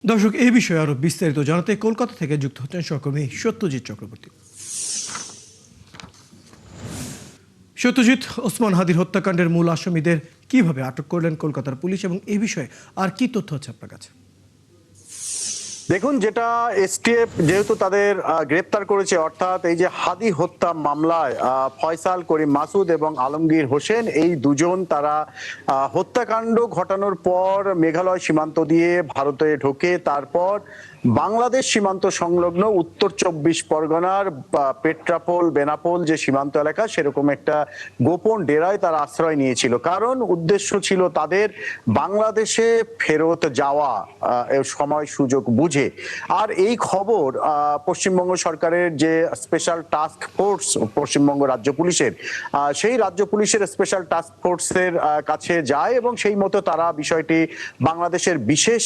দর্শক, এই বিষয়ে আরো বিস্তারিত জানাতে কলকাতা থেকে যুক্ত হচ্ছেন সহকর্মী সত্যজিৎ চক্রবর্তী। সত্যজিৎ, ওসমান হাদির হত্যাকাণ্ডের মূল আসামিদের কিভাবে আটক করলেন কলকাতার পুলিশ এবং এই বিষয়ে আর কি তথ্য আছে আপনার কাছে? দেখুন, যেটা এসটিএফ যেহেতু তাদের গ্রেপ্তার করেছে, অর্থাৎ এই যে হাদি হত্যা মামলায় ফয়সাল করিম মাসুদ এবং আলমগীর হোসেন, এই দুজন তারা হত্যাকাণ্ড ঘটানোর পর মেঘালয় সীমান্ত দিয়ে ভারতে ঢোকে, তারপর বাংলাদেশ সীমান্ত সংলগ্ন উত্তর ২৪ পরগনার পেট্রাপোল বেনাপোল যে সীমান্ত এলাকা, সেরকম একটা গোপন ডেরায় তারা আশ্রয় নিয়েছিল। কারণ উদ্দেশ্য ছিল তাদের বাংলাদেশে ফেরত যাওয়া সময় সুযোগ বুঝে। আর এই খবর পশ্চিমবঙ্গ সরকারের যে স্পেশাল টাস্ক ফোর্স পশ্চিমবঙ্গ রাজ্য পুলিশের, সেই রাজ্য পুলিশের স্পেশাল টাস্ক ফোর্সের কাছে যায় এবং সেই মতো তারা বিষয়টি বাংলাদেশের বিশেষ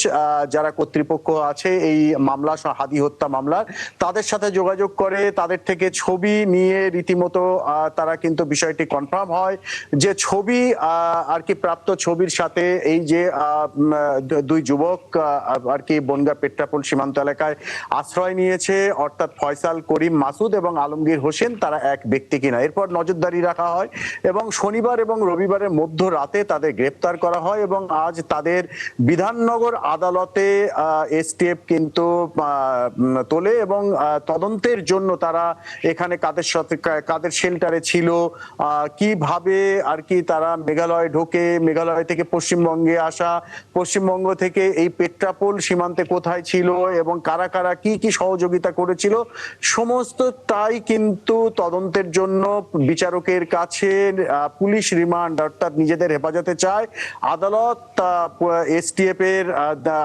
যারা কর্তৃপক্ষ আছে এই মামলা, হাদি হত্যা মামলার, তাদের সাথে যোগাযোগ করে, তাদের থেকে ছবি নিয়ে রীতিমতো তারা কিন্তু বিষয়টি কনফার্ম হয় যে ছবি আর কি প্রাপ্ত ছবির সাথে এই যে দুই যুবক আর কি বনগাঁ পেট্রাপোল সীমান্ত এলাকায় আশ্রয় নিয়েছে, অর্থাৎ ফয়সাল করিম মাসুদ এবং আলমগীর হোসেন, তারা এক ব্যক্তি কিনা। এরপর নজরদারি রাখা হয় এবং শনিবার এবং রবিবারের মধ্যরাতে তাদের গ্রেপ্তার করা হয় এবং আজ তাদের বিধাননগর আদালতে এসটিএফ কিন্তু তোলে এবং তদন্তের জন্য তারা এখানে কাদের সাথে কাদের শেল্টারে ছিল, কিভাবে আর কি তারা মেঘালয় ঢোকে, মেঘালয় থেকে পশ্চিমবঙ্গে আসা, পশ্চিমবঙ্গ থেকে এই পেট্রাপোল সীমান্তে কোথায় ছিল এবং কারা কারা কি কি সহযোগিতা করেছিল, সমস্তটাই কিন্তু তদন্তের জন্য বিচারকের কাছে পুলিশ রিমান্ড অর্থাৎ নিজেদের হেফাজতে চায়। আদালত এসটিএফ এর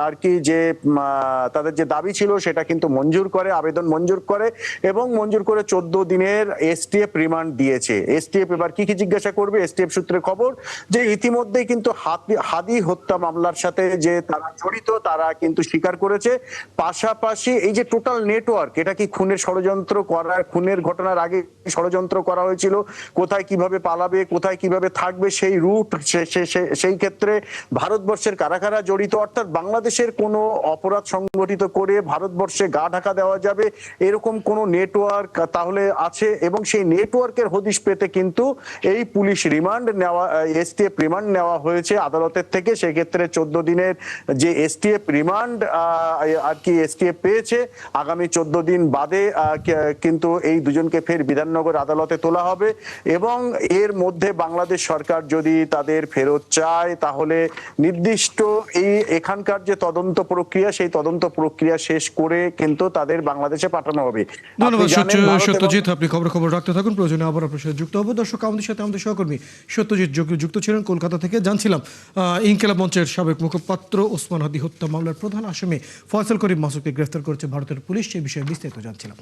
আর কি যে তাদের যে দাবি ছিল সেটা কিন্তু মঞ্জুর করে, আবেদন মঞ্জুর করে এবং মঞ্জুর করে 14 দিনের এসটিএফ রিমান্ড দিয়েছে। এসটিএফ এবার কি কি জিজ্ঞাসা করবে, এসটিএফ সূত্রে খবর যে ইতিমধ্যেই কিন্তু হাদি হত্যা মামলার সাথে যে তারা জড়িত তারা কিন্তু স্বীকার করেছে। পাশাপাশি এই যে টোটাল নেটওয়ার্ক, এটা কি খুনের ষড়যন্ত্র করার, খুনের ঘটনার আগে ষড়যন্ত্র করা হয়েছিল, কোথায় কিভাবে পালাবে, কোথায় কিভাবে থাকবে, সেই রুট, সেই ক্ষেত্রে ভারতবর্ষের কারা কারা জড়িত, অর্থাৎ বাংলাদেশের কোনো অপরাধ সংগঠিত করে ভারতবর্ষে গা ঢাকা দেওয়া যাবে এরকম কোনো নেটওয়ার্ক তাহলে আছে এবং সেই নেটওয়ার্কের হদিশ পেতে কিন্তু এই পুলিশ রিমান্ড নেওয়া, এসটিএফ রিমান্ড নেওয়া হয়েছে আদালতের থেকে। সেক্ষেত্রে 14 দিনের যে এসটিএফ রিমান্ড আর কি এসটিএফ পেয়েছে, আগামী 14 দিন বাদে কিন্তু এই দুজনকে ফের বিধাননগর আদালতে তোলা হবে এবং এর মধ্যে বাংলাদেশ সরকার যদি তাদের ফেরত চায় তাহলে নির্দিষ্ট এই এখানকার যে তদন্ত প্রক্রিয়া, সেই তদন্ত প্রক্রিয়া শেষ করে কিন্তু তাদের বাংলাদেশে পাঠানো হবে। ধন্যবাদ সত্যজিৎ, আপনি খবর রাখতে থাকুন, প্রয়োজনে আবার আপনার সাথে যুক্ত হবো। দর্শক, আমাদের সাথে আমাদের সহকর্মী সত্যজিৎ যুক্ত ছিলেন কলকাতা থেকে। জানছিলাম ইনকিলাব মঞ্চের সাবেক মুখপাত্র ওসমান হাদি হত্যা মামলার প্রধান আসামি ফয়সাল করিম মাসুদকে গ্রেফতার করেছে ভারতের পুলিশ, সেই বিষয়ে বিস্তারিত জানছিলাম।